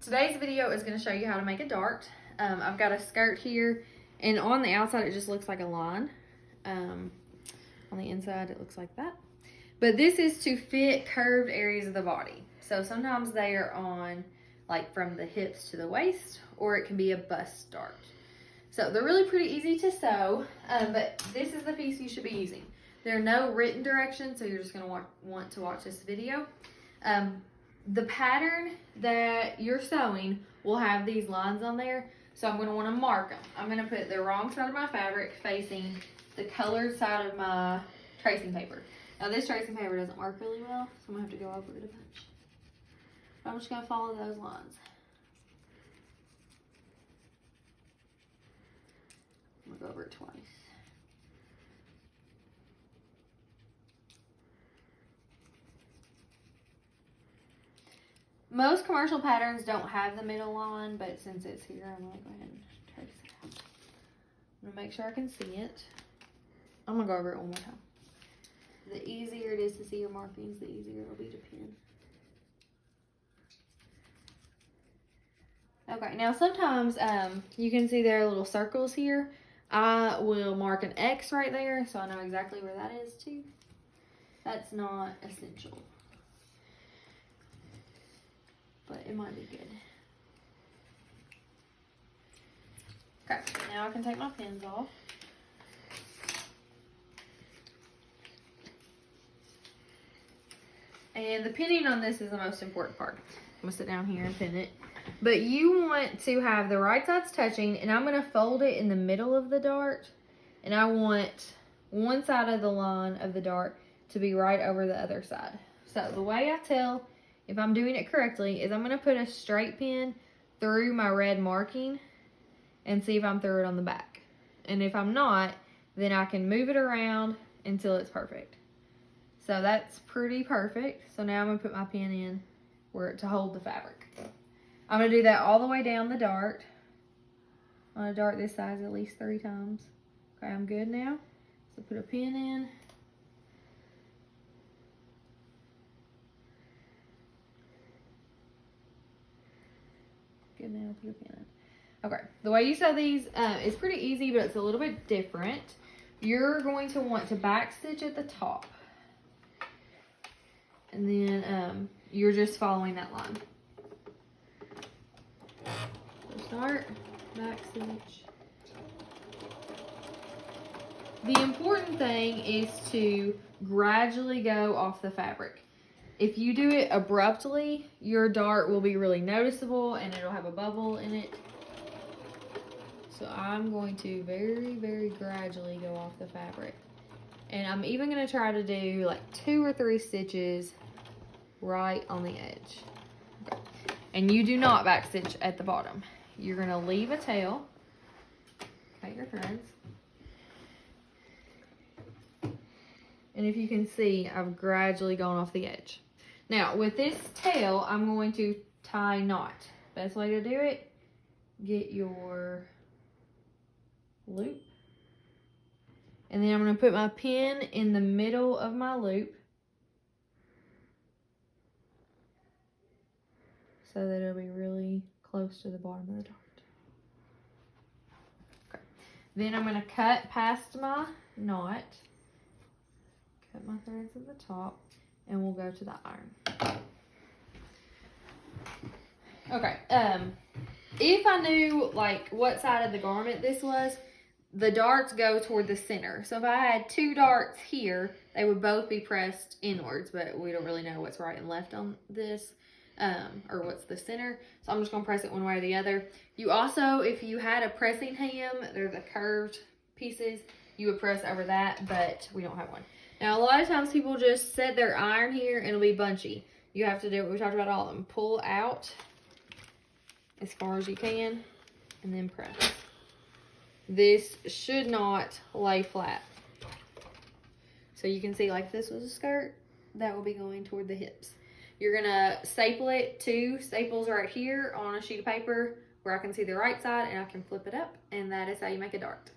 Today's video is going to show you how to make a dart. I've got a skirt here, and on the outside it just looks like a line. On the inside it looks like that. But this is to fit curved areas of the body. So sometimes they are on like from the hips to the waist, or it can be a bust dart. So they're really pretty easy to sew, but this is the piece you should be using. There are no written directions, so you're just going to want to watch this video. The pattern that you're sewing will have these lines on there, so I'm going to want to mark them. I'm going to put the wrong side of my fabric facing the colored side of my tracing paper. Now this tracing paper doesn't work really well, so I'm going to have to go over it a bunch. But I'm just going to follow those lines. I'm going to go over it twice. Most commercial patterns don't have the middle line, but since it's here, I'm going to go ahead and trace it out. I'm going to make sure I can see it. I'm going to go over it one more time. The easier it is to see your markings, the easier it'll be to pin. Okay, now sometimes you can see there are little circles here. I will mark an X right there so I know exactly where that is too. That's not essential, but it might be good. Okay, now I can take my pins off. And the pinning on this is the most important part. I'm gonna sit down here and pin it. But you want to have the right sides touching, and I'm gonna fold it in the middle of the dart, and I want one side of the line of the dart to be right over the other side. So the way I tell if I'm doing it correctly is I'm gonna put a straight pin through my red marking and see if I'm through it on the back. And if I'm not, then I can move it around until it's perfect. So that's pretty perfect. So now I'm gonna put my pin in to hold the fabric. I'm gonna do that all the way down the dart. On a dart this size at least 3 times. Okay, I'm good now. So put a pin in. Good, now put a pin in. Okay, the way you sew these is pretty easy, but it's a little bit different. You're going to want to back stitch at the top. And then you're just following that line. So start, back stitch. The important thing is to gradually go off the fabric. If you do it abruptly, your dart will be really noticeable and it'll have a bubble in it. So I'm going to very, very gradually go off the fabric. And I'm even going to try to do like 2 or 3 stitches right on the edge. Okay. And you do not back stitch at the bottom. You're going to leave a tail. Cut your threads. And if you can see, I've gradually gone off the edge. Now, with this tail, I'm going to tie knot. Best way to do it, get your loop. And then I'm going to put my pin in the middle of my loop so that it'll be really close to the bottom of the dart. Okay. Then I'm going to cut past my knot, cut my threads at the top, and we'll go to the iron. Okay, if I knew like what side of the garment this was, the darts go toward the center. So if I had 2 darts here, they would both be pressed inwards, but we don't really know what's right and left on this, or what's the center. So I'm just gonna press it one way or the other. You also, if you had a pressing hem, they're the curved pieces, you would press over that, but we don't have one. Now, a lot of times people just set their iron here and it'll be bunchy. You have to do what we talked about all of them. Pull out as far as you can and then press. This should not lay flat. So you can see like if this was a skirt, that will be going toward the hips. You're gonna staple it, 2 staples right here on a sheet of paper where I can see the right side and I can flip it up, and that is how you make a dart.